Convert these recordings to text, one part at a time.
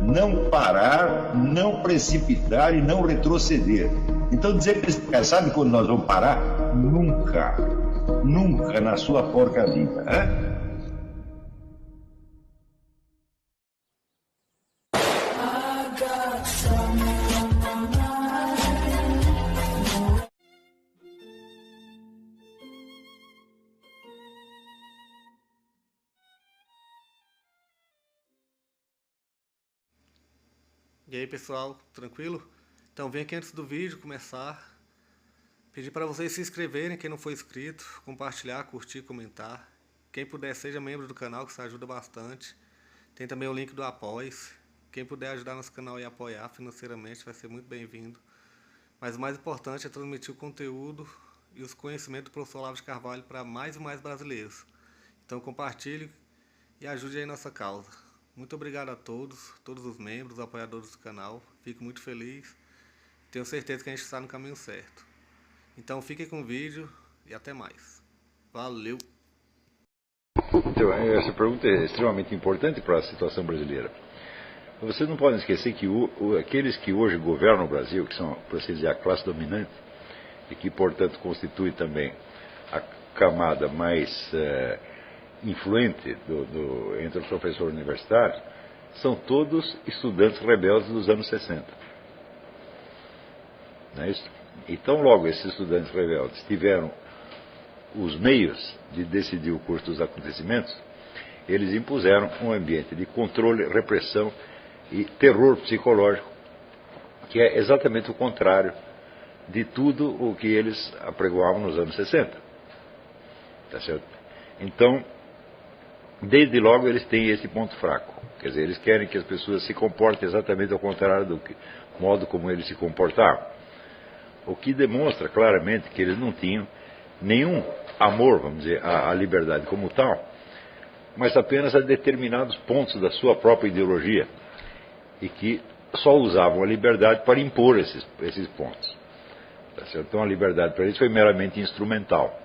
não parar, não precipitar e não retroceder. Então dizer para esse cara, sabe quando nós vamos parar? Nunca. Nunca na sua porca vida. Né? E aí pessoal, tranquilo? Então vem aqui antes do vídeo começar, pedir para vocês se inscreverem, quem não for inscrito, compartilhar, curtir, comentar. Quem puder seja membro do canal, que isso ajuda bastante. Tem também o link do Apoia-se. Quem puder ajudar nosso canal e apoiar financeiramente vai ser muito bem-vindo. Mas o mais importante é transmitir o conteúdo e os conhecimentos do professor Olavo de Carvalho para mais e mais brasileiros. Então compartilhe e ajude aí nossa causa. Muito obrigado a todos os membros, apoiadores do canal. Fico muito feliz. Tenho certeza que a gente está no caminho certo. Então fiquem com o vídeo e até mais. Valeu! Então, essa pergunta é extremamente importante para a situação brasileira. Vocês não podem esquecer que aqueles que hoje governam o Brasil, que são, por assim dizer, a classe dominante, e que, portanto, constitui também a camada mais influente entre os professores universitários, são todos estudantes rebeldes dos anos 60. Não é isso? Então, logo, esses estudantes rebeldes tiveram os meios de decidir o curso dos acontecimentos, eles impuseram um ambiente de controle, repressão e terror psicológico, que é exatamente o contrário de tudo o que eles apregoavam nos anos 60. Tá certo? Então, desde logo eles têm esse ponto fraco. Quer dizer, eles querem que as pessoas se comportem exatamente ao contrário do modo como eles se comportavam. O que demonstra claramente que eles não tinham nenhum amor, vamos dizer, à liberdade como tal, mas apenas a determinados pontos da sua própria ideologia, e que só usavam a liberdade para impor esses pontos. Tá certo? Então a liberdade para eles foi meramente instrumental.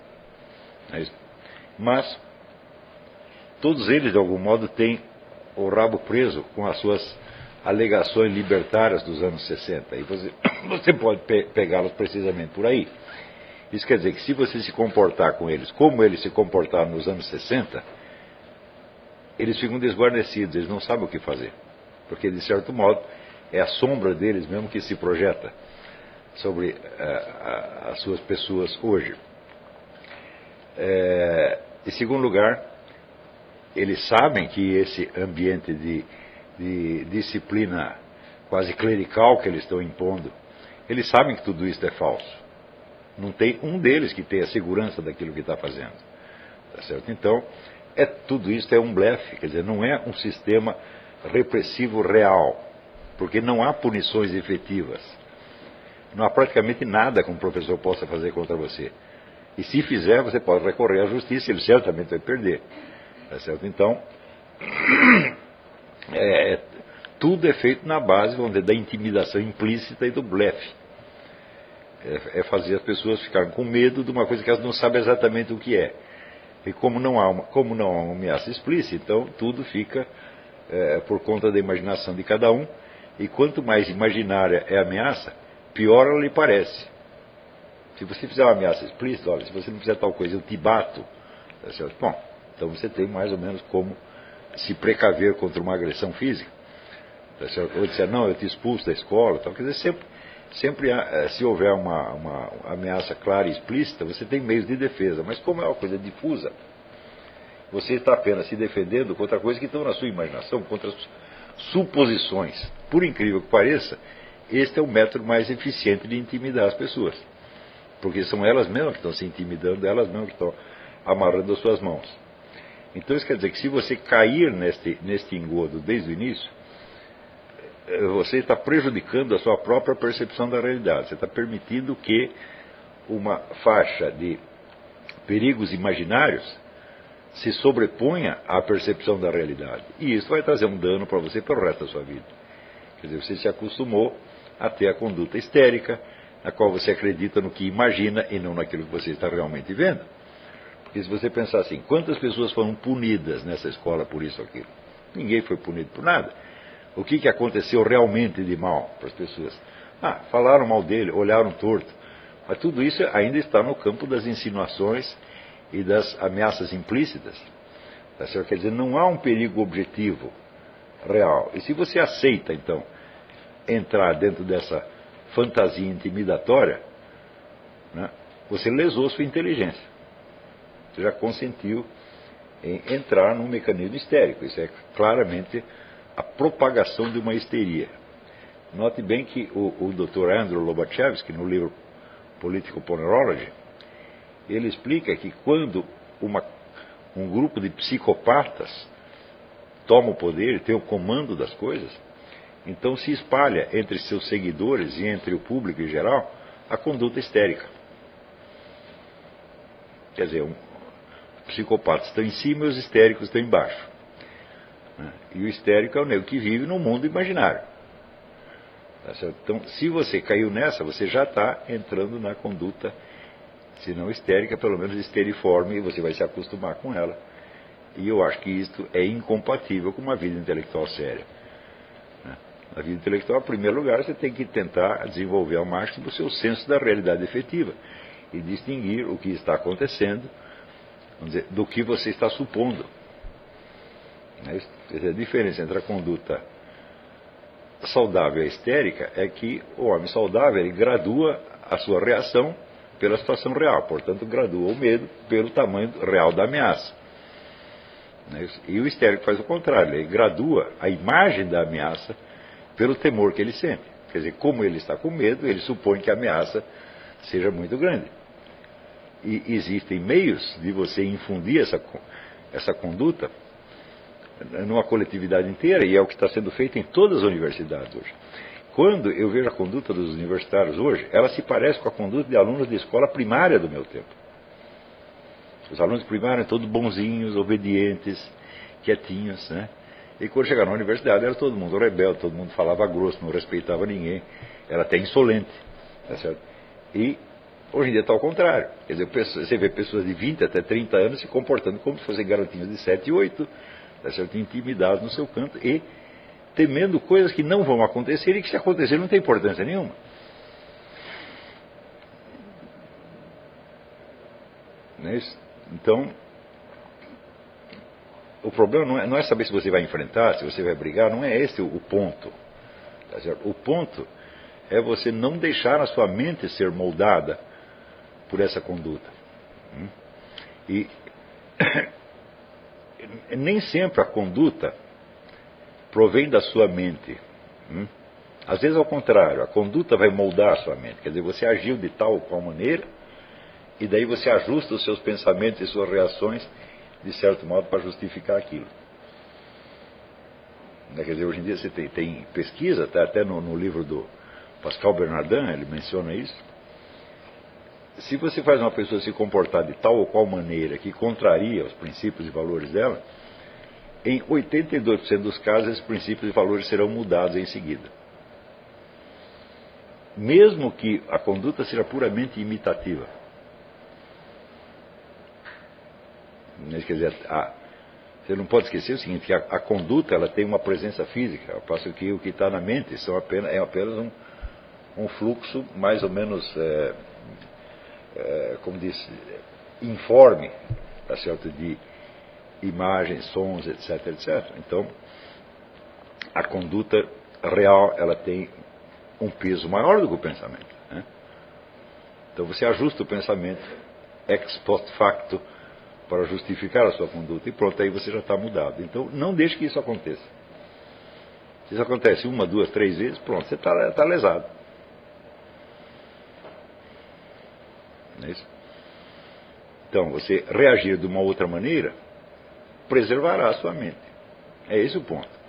Mas todos eles, de algum modo, têm o rabo preso com as suas alegações libertárias dos anos 60. E você pode pegá-los precisamente por aí. Isso quer dizer que se você se comportar com eles como eles se comportaram nos anos 60, eles ficam desguarnecidos, eles não sabem o que fazer. Porque, de certo modo, é a sombra deles mesmo que se projeta sobre as suas pessoas hoje. Em segundo lugar, eles sabem que esse ambiente de disciplina quase clerical que eles estão impondo, eles sabem que tudo isso é falso. Não tem um deles que tenha segurança daquilo que está fazendo. Tá certo? Então, tudo isso é um blefe, quer dizer, não é um sistema repressivo real, porque não há punições efetivas. Não há praticamente nada que um professor possa fazer contra você. E se fizer, você pode recorrer à justiça, ele certamente vai perder. Tá certo? Então, tudo é feito na base, vamos dizer, da intimidação implícita e do blefe. É fazer as pessoas ficarem com medo de uma coisa que elas não sabem exatamente o que é. E como não há uma ameaça explícita, então tudo fica por conta da imaginação de cada um. E quanto mais imaginária é a ameaça, pior ela lhe parece. Se você fizer uma ameaça explícita, olha, se você não fizer tal coisa, eu te bato. Tá certo? Bom, então você tem mais ou menos como se precaver contra uma agressão física. Tá certo? Ou dizer, não, eu te expulso da escola. Tal. Quer dizer, sempre se houver uma ameaça clara e explícita, você tem meios de defesa. Mas como é uma coisa difusa, você está apenas se defendendo contra coisas que estão na sua imaginação, contra as suposições. Por incrível que pareça, este é o método mais eficiente de intimidar as pessoas. Porque são elas mesmas que estão se intimidando, elas mesmas que estão amarrando as suas mãos. Então isso quer dizer que se você cair neste engodo desde o início, você está prejudicando a sua própria percepção da realidade. Você está permitindo que uma faixa de perigos imaginários se sobreponha à percepção da realidade. E isso vai trazer um dano para você pelo resto da sua vida. Quer dizer, você se acostumou a ter a conduta histérica, na qual você acredita no que imagina e não naquilo que você está realmente vendo. Porque se você pensar assim, quantas pessoas foram punidas nessa escola por isso ou aquilo? Ninguém foi punido por nada. O que aconteceu realmente de mal para as pessoas? Falaram mal dele, olharam torto. Mas tudo isso ainda está no campo das insinuações e das ameaças implícitas. Tá certo? Quer dizer, não há um perigo objetivo, real. E se você aceita, então, entrar dentro dessa fantasia intimidatória, né, você lesou sua inteligência. Você já consentiu em entrar num mecanismo histérico. Isso é claramente a propagação de uma histeria. Note bem que o Dr. Andrew Lobachevsky, no livro Political Ponerology, ele explica que quando um grupo de psicopatas toma o poder e tem o comando das coisas, então se espalha entre seus seguidores e entre o público em geral a conduta histérica. Quer dizer, os psicopatas estão em cima e os histéricos estão embaixo. E o histérico é o nego que vive no mundo imaginário. Então, se você caiu nessa, você já está entrando na conduta, se não histérica, pelo menos histeriforme, e você vai se acostumar com ela. E eu acho que isto é incompatível com uma vida intelectual séria. Na vida intelectual, em primeiro lugar, você tem que tentar desenvolver ao máximo o seu senso da realidade efetiva e distinguir o que está acontecendo, vamos dizer, do que você está supondo. Quer dizer, a diferença entre a conduta saudável e histérica é que o homem saudável ele gradua a sua reação pela situação real, portanto gradua o medo pelo tamanho real da ameaça. E o histérico faz o contrário, ele gradua a imagem da ameaça pelo temor que ele sente. Quer dizer, como ele está com medo, ele supõe que a ameaça seja muito grande. E existem meios de você infundir essa conduta numa coletividade inteira, e é o que está sendo feito em todas as universidades hoje. Quando eu vejo a conduta dos universitários hoje, ela se parece com a conduta de alunos de escola primária do meu tempo. Os alunos primários todos bonzinhos, obedientes, quietinhos, né? E quando chegaram na universidade era todo mundo rebelde, todo mundo falava grosso, não respeitava ninguém, era até insolente, tá certo? E hoje em dia está ao contrário. Quer dizer, você vê pessoas de 20 até 30 anos se comportando como se fossem garotinhos de 7 e 8, tá certo? Intimidados no seu canto e temendo coisas que não vão acontecer e que se acontecer não tem importância nenhuma. Então, o problema não é saber se você vai enfrentar, se você vai brigar, não é esse o ponto. Tá certo? O ponto é você não deixar a sua mente ser moldada por essa conduta. E nem sempre a conduta provém da sua mente. Às vezes ao contrário, a conduta vai moldar a sua mente. Quer dizer, você agiu de tal ou qual maneira, e daí você ajusta os seus pensamentos e suas reações, de certo modo, para justificar aquilo. Quer dizer, hoje em dia você tem pesquisa, até no livro do Pascal Bernardin, ele menciona isso. Se você faz uma pessoa se comportar de tal ou qual maneira que contraria os princípios e valores dela, em 82% dos casos esses princípios e valores serão mudados em seguida. Mesmo que a conduta seja puramente imitativa. Quer dizer, você não pode esquecer o seguinte, que a conduta ela tem uma presença física, ao passo que o que está na mente é apenas um fluxo mais ou menos, como diz, informe, tá certo, de imagens, sons, etc, etc. Então, a conduta real ela tem um peso maior do que o pensamento. Né? Então você ajusta o pensamento ex post facto para justificar a sua conduta e pronto, aí você já está mudado. Então não deixe que isso aconteça. Se isso acontece 1, 2, 3 vezes, pronto, você está lesado. Não é isso? Então você reagir de uma outra maneira preservará a sua mente. É esse o ponto.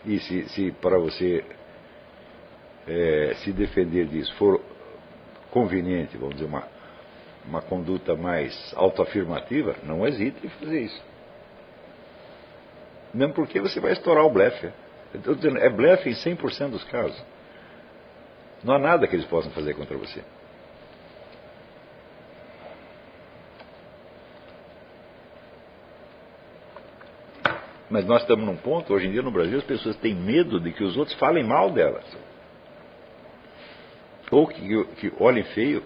E se para você se defender disso for conveniente, vamos dizer, uma conduta mais autoafirmativa, não hesite em fazer isso. Mesmo porque você vai estourar o blefe. É blefe em 100% dos casos. Não há nada que eles possam fazer contra você. Mas nós estamos num ponto, hoje em dia no Brasil, as pessoas têm medo de que os outros falem mal delas. Ou que olhem feio.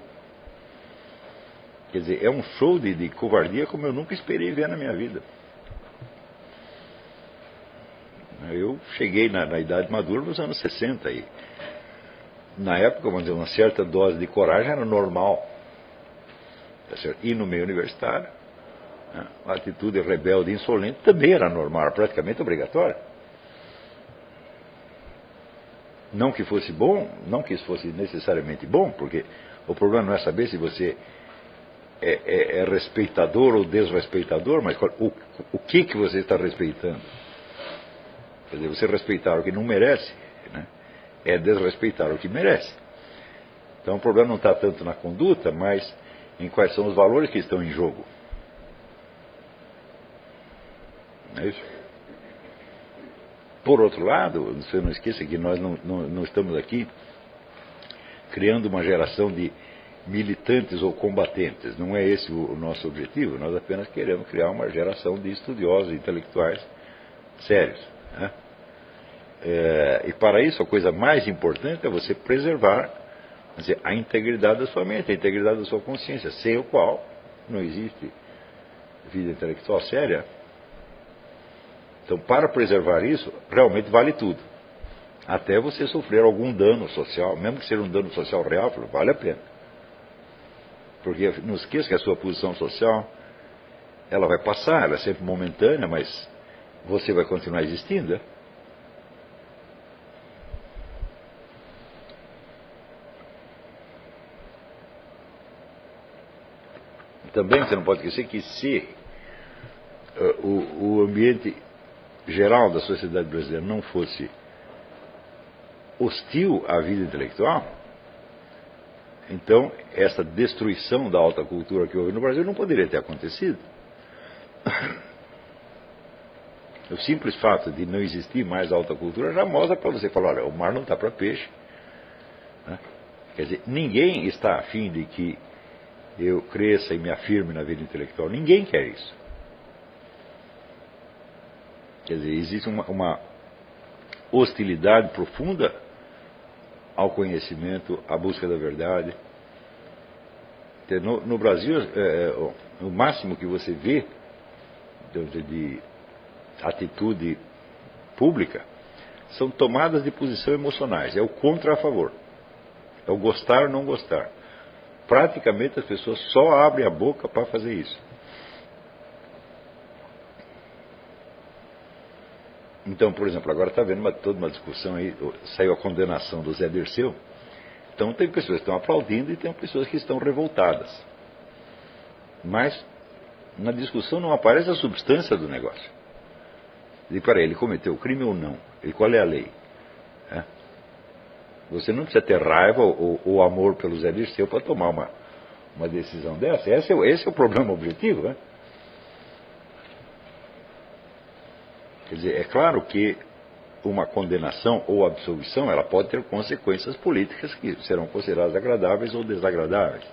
Quer dizer, é um show de covardia como eu nunca esperei ver na minha vida. Eu cheguei na idade madura nos anos 60 e na época, vamos dizer, uma certa dose de coragem era normal. Tá certo? E no meio universitário, né, a atitude rebelde e insolente também era normal, era praticamente obrigatória. Não que fosse bom, não que isso fosse necessariamente bom, porque o problema não é saber se você é respeitador ou desrespeitador, mas o que você está respeitando? Quer dizer, você respeitar o que não merece, né, é desrespeitar o que merece. Então o problema não está tanto na conduta, mas em quais são os valores que estão em jogo. Não é isso? Por outro lado, você não esqueça que nós não estamos aqui criando uma geração de militantes ou combatentes. Não é esse o nosso objetivo. Nós apenas queremos criar uma geração de estudiosos, intelectuais sérios, né? E para isso a coisa mais importante é você preservar, quer dizer, a integridade da sua mente, a integridade da sua consciência, sem o qual não existe vida intelectual séria. Então, para preservar isso, realmente vale tudo. Até você sofrer algum dano social, mesmo que seja um dano social real, vale a pena. Porque não esqueça que a sua posição social, ela vai passar, ela é sempre momentânea, mas você vai continuar existindo, né? Também você não pode esquecer que se o ambiente geral da sociedade brasileira não fosse hostil à vida intelectual, então essa destruição da alta cultura que houve no Brasil não poderia ter acontecido. O simples fato de não existir mais alta cultura já mostra para você falar, olha, o mar não está para peixe, né? Quer dizer, ninguém está afim de que eu cresça e me afirme na vida intelectual. Ninguém quer isso. Quer dizer, existe uma hostilidade profunda ao conhecimento, à busca da verdade. No Brasil, o máximo que você vê de atitude pública são tomadas de posição emocionais. É o contra a favor. É o gostar ou não gostar. Praticamente as pessoas só abrem a boca para fazer isso. Então, por exemplo, agora está vendo toda uma discussão aí, saiu a condenação do Zé Dirceu. Então tem pessoas que estão aplaudindo e tem pessoas que estão revoltadas. Mas na discussão não aparece a substância do negócio. E para ele cometeu o crime ou não? E qual é a lei? Você não precisa ter raiva ou amor pelo Zé Dirceu para tomar uma decisão dessa. Esse é o problema objetivo, né? Quer dizer, é claro que uma condenação ou absolvição, ela pode ter consequências políticas que serão consideradas agradáveis ou desagradáveis.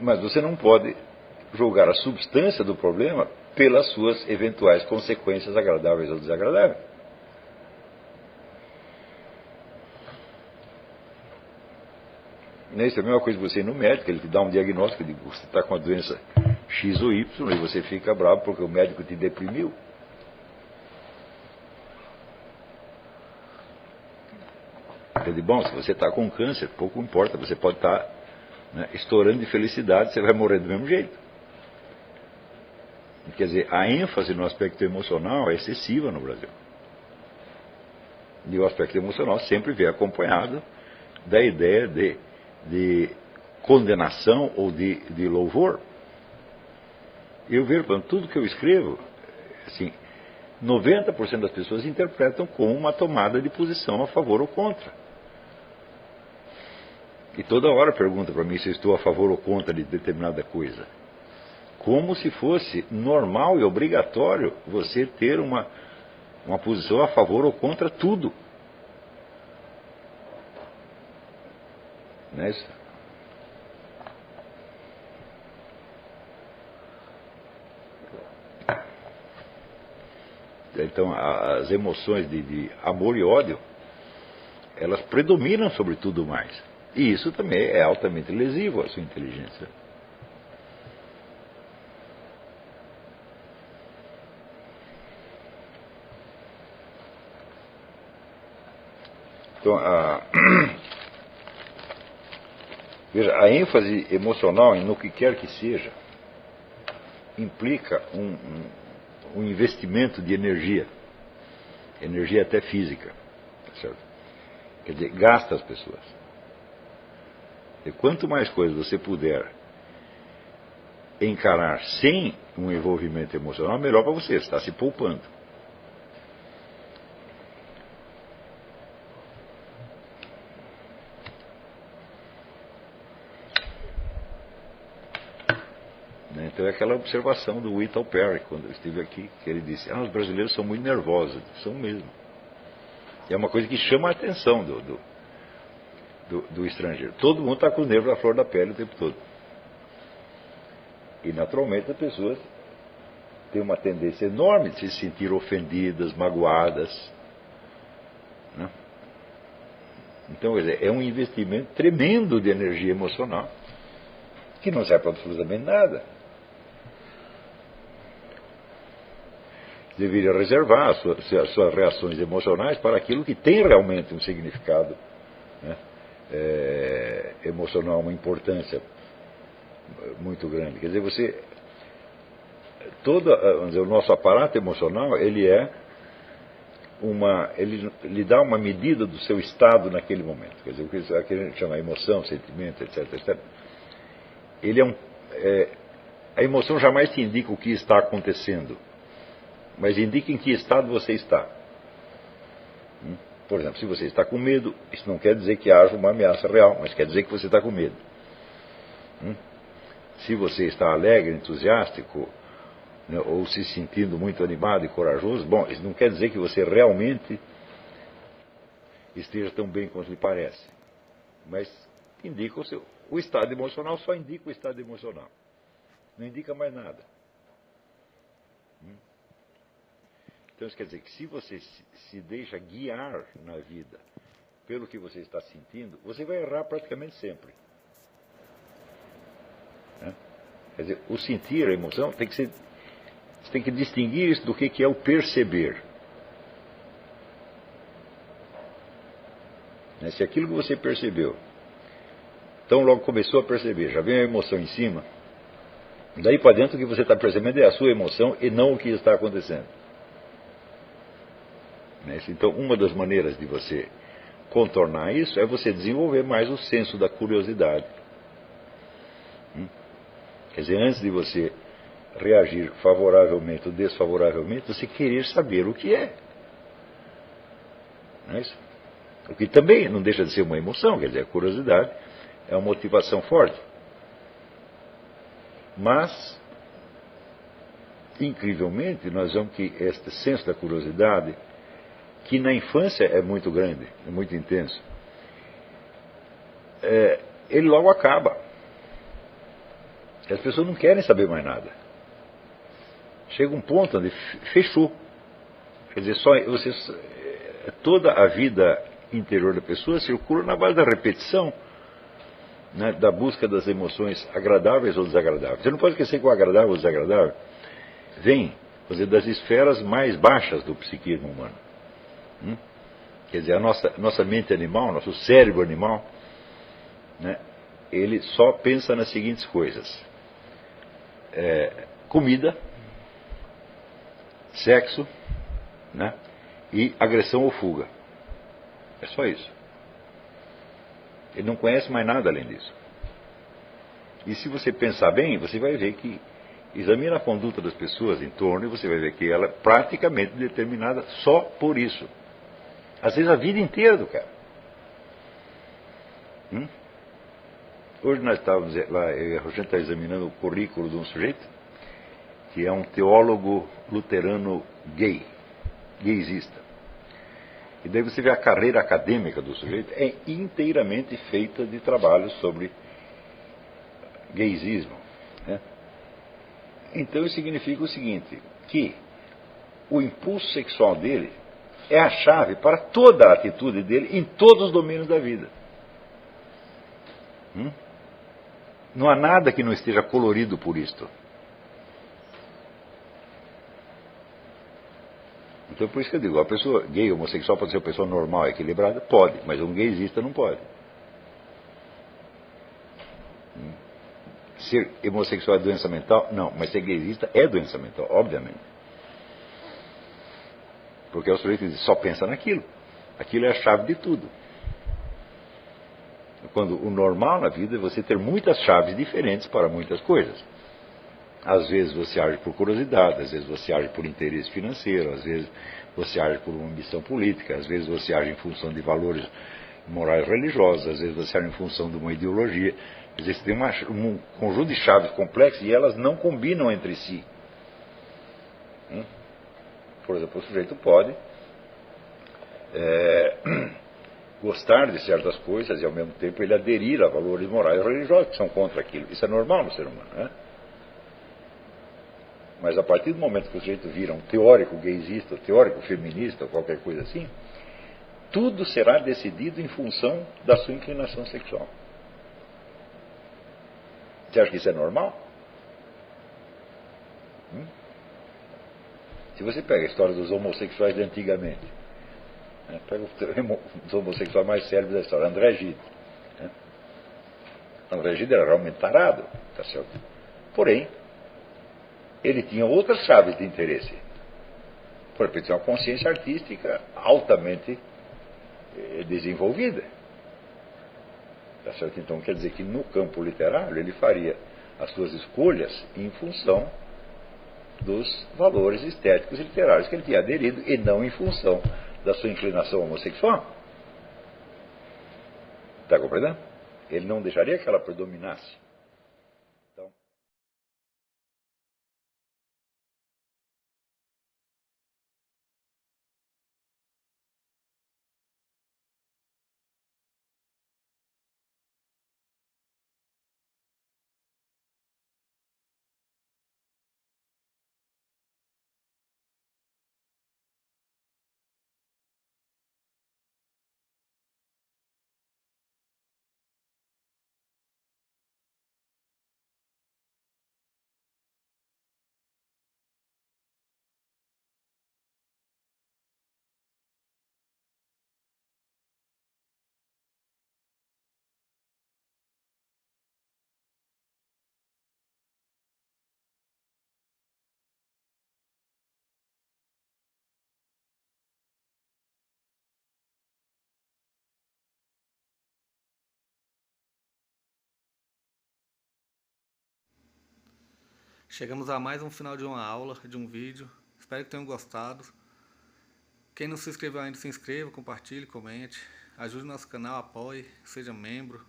Mas você não pode julgar a substância do problema pelas suas eventuais consequências agradáveis ou desagradáveis. Isso é a mesma coisa que você ir no médico, ele te dá um diagnóstico de que você está com a doença X ou Y e você fica bravo porque o médico te deprimiu. Quer dizer, bom, se você está com câncer, pouco importa, você pode estar, né, estourando de felicidade, você vai morrer do mesmo jeito. Quer dizer, a ênfase no aspecto emocional é excessiva no Brasil. E o aspecto emocional sempre vem acompanhado da ideia de condenação ou de louvor. Eu vejo, tudo que eu escrevo, assim, 90% das pessoas interpretam como uma tomada de posição a favor ou contra. E toda hora pergunta para mim se eu estou a favor ou contra de determinada coisa. Como se fosse normal e obrigatório você ter uma posição a favor ou contra tudo. Não é isso? Então as emoções de amor e ódio, elas predominam sobre tudo mais. E isso também é altamente lesivo à sua inteligência. Então, veja, a ênfase emocional no que quer que seja implica um investimento de energia até física, tá certo? Quer dizer, gasta as pessoas. E quanto mais coisas você puder encarar sem um envolvimento emocional, melhor para você, está se poupando. Então é aquela observação do Whittle Perry, quando eu estive aqui, que ele disse, os brasileiros são muito nervosos. São mesmo. E é uma coisa que chama a atenção do estrangeiro. Todo mundo está com os nervos à flor da pele o tempo todo. E naturalmente as pessoas têm uma tendência enorme de se sentir ofendidas, magoadas. Né? Então, quer dizer, é um investimento tremendo de energia emocional que não serve para absolutamente nada. Deveria reservar as suas reações emocionais para aquilo que tem realmente um significado, né, emocional, uma importância muito grande. Quer dizer, vamos dizer, o nosso aparato emocional, ele lhe dá uma medida do seu estado naquele momento. Quer dizer, o que a gente chama de emoção, sentimento, etc, etc. A emoção jamais te indica o que está acontecendo, mas indica em que estado você está. Por exemplo, se você está com medo, isso não quer dizer que haja uma ameaça real, mas quer dizer que você está com medo. Se você está alegre, entusiástico, né, ou se sentindo muito animado e corajoso, bom, isso não quer dizer que você realmente esteja tão bem quanto lhe parece, mas indica o estado emocional, só indica o estado emocional, não indica mais nada. Então isso quer dizer que se você se deixa guiar na vida pelo que você está sentindo, você vai errar praticamente sempre. Né? Quer dizer, o sentir, a emoção, você tem que distinguir isso do que é o perceber. Né? Se aquilo que você percebeu, então logo começou a perceber, já vem a emoção em cima, daí para dentro o que você está percebendo é a sua emoção e não o que está acontecendo. Então, uma das maneiras de você contornar isso é você desenvolver mais o senso da curiosidade. Quer dizer, antes de você reagir favoravelmente ou desfavoravelmente, você querer saber o que é. Não é isso? O que também não deixa de ser uma emoção, quer dizer, a curiosidade é uma motivação forte. Mas, incrivelmente, nós vemos que este senso da curiosidade, que na infância é muito grande, é muito intenso, ele logo acaba. As pessoas não querem saber mais nada. Chega um ponto onde fechou. Quer dizer, toda a vida interior da pessoa circula na base da repetição, né, da busca das emoções agradáveis ou desagradáveis. Você não pode esquecer que o agradável ou desagradável vem, quer dizer, das esferas mais baixas do psiquismo humano. Quer dizer, a nossa mente animal, nosso cérebro animal, né, ele só pensa nas seguintes coisas: comida, sexo, né, e agressão ou fuga. É só isso. Ele não conhece mais nada além disso. E se você pensar bem, você vai ver que examina a conduta das pessoas em torno e você vai ver que ela é praticamente determinada só por isso. Às vezes a vida inteira do cara. Hoje nós estávamos lá, a gente está examinando o currículo de um sujeito que é um teólogo luterano gaysista. E daí você vê a carreira acadêmica do sujeito é inteiramente feita de trabalhos sobre gaysismo. Né? Então isso significa o seguinte, que o impulso sexual dele é a chave para toda a atitude dele em todos os domínios da vida. Não há nada que não esteja colorido por isto. Então por isso que eu digo, a pessoa gay, homossexual pode ser uma pessoa normal, equilibrada? Pode, mas um gaysista não pode. Ser homossexual é doença mental? Não, mas ser gaysista é doença mental, obviamente. Porque o sujeito só pensa naquilo. Aquilo é a chave de tudo. Quando o normal na vida é você ter muitas chaves diferentes para muitas coisas. Às vezes você age por curiosidade, às vezes você age por interesse financeiro, às vezes você age por uma ambição política, às vezes você age em função de valores morais religiosos, às vezes você age em função de uma ideologia. Quer dizer, você tem um conjunto de chaves complexas e elas não combinam entre si. Por exemplo, o sujeito pode gostar de certas coisas e ao mesmo tempo ele aderir a valores morais religiosos que são contra aquilo. Isso é normal no ser humano, né? Mas a partir do momento que o sujeito vira um teórico gaysista, teórico feminista ou qualquer coisa assim, tudo será decidido em função da sua inclinação sexual. Você acha que isso é normal? Se você pega a história dos homossexuais de antigamente, pega os homossexuais mais célebres da história, André Gide. André Gide era realmente tarado, tá certo? Porém, ele tinha outras chaves de interesse. Por exemplo, ele tinha uma consciência artística altamente desenvolvida. Tá certo? Então quer dizer que no campo literário ele faria as suas escolhas em função dos valores estéticos e literários que ele tinha aderido e não em função da sua inclinação homossexual. Está compreendendo? Ele não deixaria que ela predominasse. Então, Chegamos a mais um final de uma aula, de um vídeo. Espero que tenham gostado. Quem não se inscreveu ainda, se inscreva, compartilhe, comente. Ajude o nosso canal, apoie, seja membro.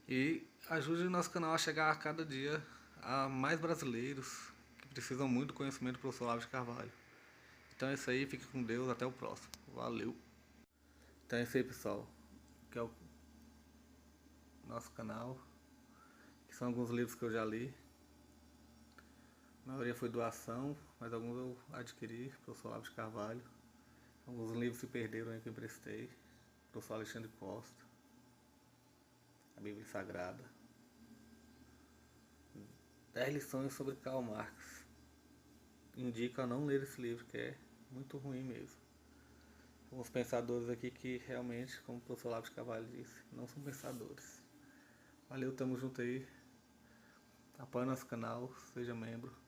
E ajude o nosso canal a chegar a cada dia a mais brasileiros que precisam muito do conhecimento do professor Olavo de Carvalho. Então é isso aí, fique com Deus, até o próximo. Valeu! Então é isso aí, pessoal. Que é o nosso canal. Que são alguns livros que eu já li. A maioria foi doação, mas alguns eu adquiri, professor Olavo de Carvalho. Alguns livros se perderam aí que eu emprestei. Professor Alexandre Costa. A Bíblia Sagrada. 10 lições sobre Karl Marx. Indico a não ler esse livro, que é muito ruim mesmo. Alguns pensadores aqui que realmente, como o professor Olavo de Carvalho disse, não são pensadores. Valeu, tamo junto aí. Apoie nosso canal, seja membro.